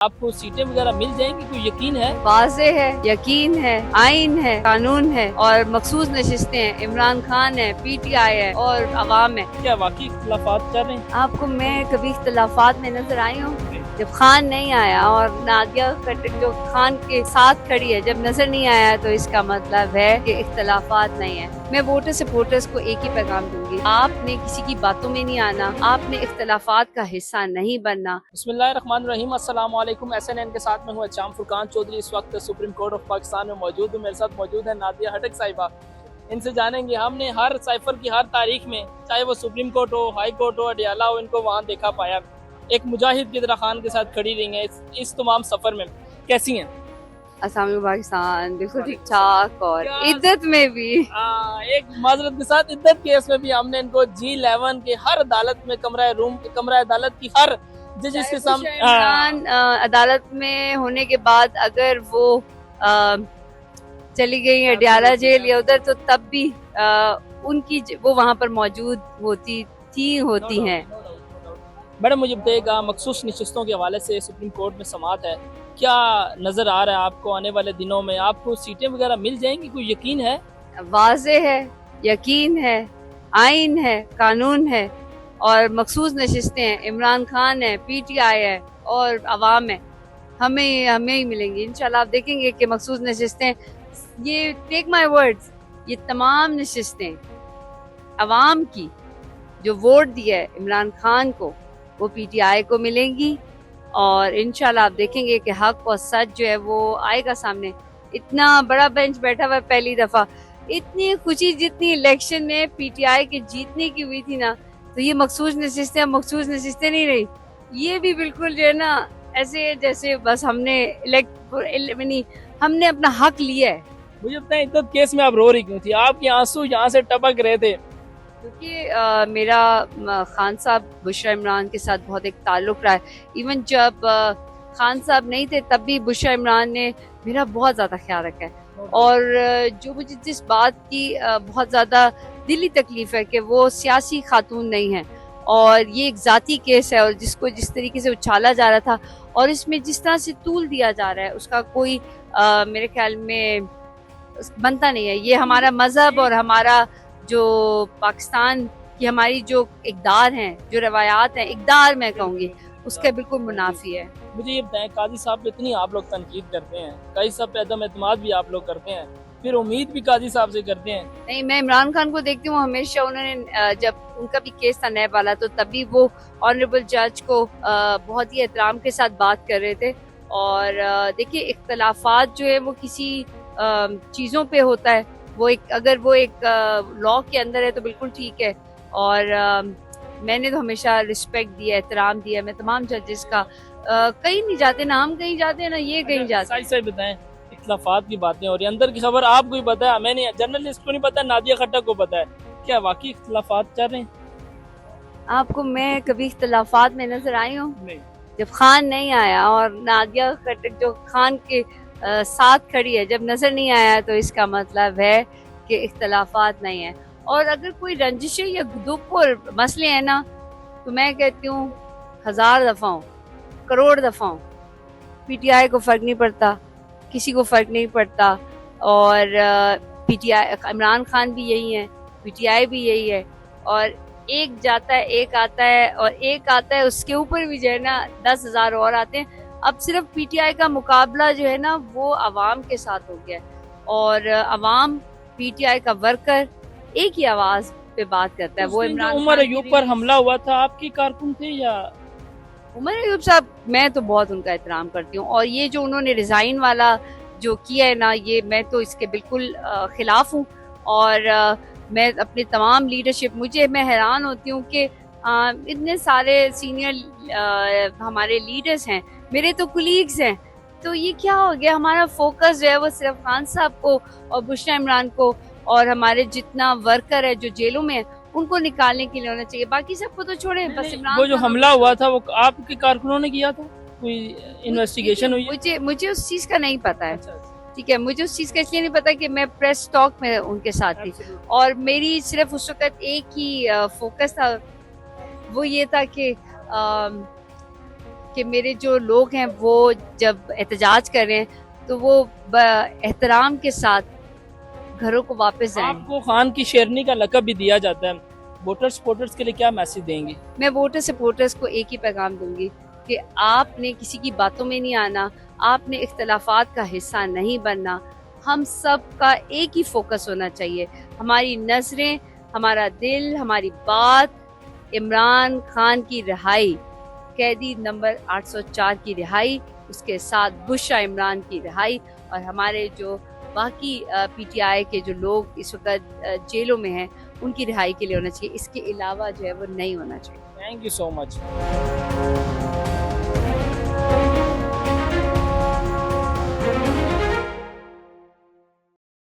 आपको सीटें वगैरह मिल जाएंगी, कोई यकीन है? वाज़े है, यकीन है, आइन है, कानून है और मखसूस नशिस्तें हैं। इमरान खान है, PTI है और अवाम है। क्या वाकई इख्तिलाफात चल रहे हैं? आपको मैं कभी इख्तिलाफात में नजर आई हूँ? जब खान नहीं आया और नादिया जो खान के साथ खड़ी है, जब नजर नहीं आया तो इसका मतलब है कि इख्तिलाफात नहीं है। मैं वोटर सपोर्टर्स को एक ही पैगाम दूंगी, आपने किसी की बातों में नहीं आना, आपने इख्तिलाफात का हिस्सा नहीं बनना। बिस्मिल्लाहिर्रहमानिर्रहीम, अस्सलाम वालेकुम। SNN के साथ में हूँ अचाम फुरकान चौधरी। इस वक्त सुप्रीम कोर्ट ऑफ पाकिस्तान में मौजूद हूँ। मेरे साथ मौजूद है नादिया हटक साहिबा। इनसे जानेंगे, हमने हर साइफर की हर तारीख में, चाहे वो सुप्रीम कोर्ट हो, हाई कोर्ट हो, अडियाला हो, इनको वहाँ देखा पाया। एक मुजाहिद की तरह खान के साथ खड़ी रही हैं इस तमाम सफ़र में। कैसी हैं? असम पाकिस्तान बिल्कुल ठीक ठाक और क्या- इद्दत में भी। एक माजरत के साथ इद्दत केस में भी हमने इनको G11 के हर अदालत में कमरा अदालत की हर जजेस के सामने इमरान अदालत में होने के बाद अगर वो चली गई अडियाला जेल या उधर, तो तब भी वो वहाँ पर मौजूद होती हैं। मैडम, मुझे बताइएगा, मखसूस नशिस्तों के हवाले से सुप्रीम कोर्ट में समाअत है, क्या नजर आ रहा है आपको आने वाले दिनों में आपको सीटें वगैरह मिल जाएंगी, कोई यकीन है? वाज़े है, यकीन है, आइन है, कानून है और मखसूस नशिस्तें हैं। इमरान खान है, PTI है और अवाम है। हमें ही मिलेंगी इंशाल्लाह। आप देखेंगे कि मखसूस नशिस्तें, ये टेक माय वर्ड्स, ये तमाम नशिस्तें अवाम की जो वोट दिया है इमरान खान को, वो PTI को मिलेंगी और इंशाल्लाह आप देखेंगे कि हक और सच जो है वो आएगा सामने। इतना बड़ा बेंच बैठा हुआ है, पहली दफा इतनी खुशी जितनी इलेक्शन में PTI के जीतने की हुई थी ना, तो ये मखसूस नशिस्तें नहीं रही। ये भी बिल्कुल जो है ना, ऐसे जैसे बस हमने अपना हक लिया है। मुझे बताएं, इद्दत केस में आप रो रही क्यों थी? आपके आंसू यहाँ से टपक रहे थे। क्योंकि मेरा खान साहब बुशरा इमरान के साथ बहुत एक ताल्लुक रहा है। इवन जब खान साहब नहीं थे तब भी बुशरा इमरान ने मेरा बहुत ज़्यादा ख्याल रखा है। और जो मुझे जिस बात की बहुत ज़्यादा दिली तकलीफ है कि वो सियासी खातून नहीं है और ये एक ज़ाती केस है, और जिसको जिस तरीके से उछाला जा रहा था और इसमें जिस तरह से तूल दिया जा रहा है, उसका कोई मेरे ख्याल में बनता नहीं है। ये हमारा मजहब और हमारा जो पाकिस्तान की हमारी जो इक़दार हैं, जो रवायात हैं, इक़दार मैं कहूँगी, उसके बिल्कुल मुनाफी है। मुझे ये बताएं, काजी साहब पे इतनी आप लोग तनकीद करते हैं, काजी साहब पे अदम एतमाद भी आप लोग करते हैं, फिर उम्मीद भी काजी साहब से करते हैं। नहीं, मैं इमरान खान को देखती हूँ हमेशा। उन्होंने जब उनका भी केस था नैब वाला, तो तभी वो ऑनरेबल जज को बहुत ही एहतराम के साथ बात कर रहे थे। और देखिए, इख्तलाफात जो है वो किसी चीज़ों पे होता है, अगर वो एक लॉ के अंदर है तो बिल्कुल ठीक है। और मैंने तो हमेशा रिस्पेक्ट दिया, एहतराम दिया मैं तमाम जजेस का। कहीं नहीं जाते ना, हम कहीं जाते हैं ना ये कहीं जाते। सही बताएं, इख्तलाफात की बातें हो रही है, अंदर की खबर आपको ही पता है, हमें नहीं, जर्नलिस्ट को नहीं पता, नादिया खट्टक को पता है। क्या वाकई इख्तलाफात चल रहे हैं? आपको मैं कभी इख्तलाफात में नजर आई हूँ? नहीं। जब खान नहीं आया और नादिया खट्टक जो खान के साथ खड़ी है, जब नजर नहीं आया तो इसका मतलब है कि इख्तलाफात नहीं है। और अगर कोई रंजिशें या दुख और मसले हैं ना, तो मैं कहती हूँ 1000 दफा हो, करोड़ दफा हो, PTI को फर्क नहीं पड़ता, किसी को फर्क नहीं पड़ता। और PTI, इमरान खान भी यही है, PTI भी यही है। और एक जाता है, एक आता है, और एक आता है उसके ऊपर भी जो है ना 10,000 और आते हैं। अब सिर्फ PTI का मुकाबला जो है ना वो अवाम के साथ हो गया, और अवाम PTI का वर्कर एक ही आवाज पे बात करता है। वो इमरान उमर अयूब पर हमला हुआ था, आपके कारकुन थे या? उमर अयूब साहब, मैं तो बहुत उनका एहतराम करती हूँ, और ये जो उन्होंने रिजाइन वाला जो किया है ना, ये मैं तो इसके बिल्कुल खिलाफ हूँ। और मैं अपनी तमाम लीडरशिप, मैं हैरान होती हूँ कि इतने सारे सीनियर हमारे लीडर्स हैं, मेरे तो कुलीग्स हैं, तो ये क्या हो गया? हमारा फोकस जो है वो सिर्फ खान साहब को और बुशरा इमरान को और हमारे जितना वर्कर है जो जेलों में है उनको निकालने के लिए होना चाहिए, बाकी सबको तो छोड़े। बस इमरान, वो जो हमला हुआ था वो आपके कारकुनों ने किया था? कोई इन्वेस्टिगेशन हुई? मुझे उस चीज का नहीं पता है। अच्छा। ठीक है, मुझे उस चीज का इसलिए नहीं पता कि मैं प्रेस टॉक में उनके साथ थी, और मेरी सिर्फ उस वक्त एक ही फोकस था, वो ये था कि कि मेरे जो लोग हैं वो जब एहतजाज कर रहे हैं तो वो एहतराम के साथ घरों को वापस जाएं। आपको खान की शेरनी का लक़ब भी दिया जाता है, वोटर सपोर्टर्स के लिए क्या मैसेज देंगे? मैं वोटर सपोर्टर्स को एक ही पैगाम दूंगी कि आपने किसी की बातों में नहीं आना, आपने इख्तलाफात का हिस्सा नहीं बनना, हम सब का एक ही फोकस होना चाहिए। हमारी नजरें, हमारा दिल, हमारी बात इमरान खान की रिहाई, कैदी नंबर 804 की रिहाई, उसके साथ बुशरा इमरान की रिहाई और हमारे जो बाकी पीटीआई के जो लोग इस वक्त जेलों में हैं उनकी रिहाई के लिए होना चाहिए। इसके अलावा जो है वो नहीं होना चाहिए। Thank you so much.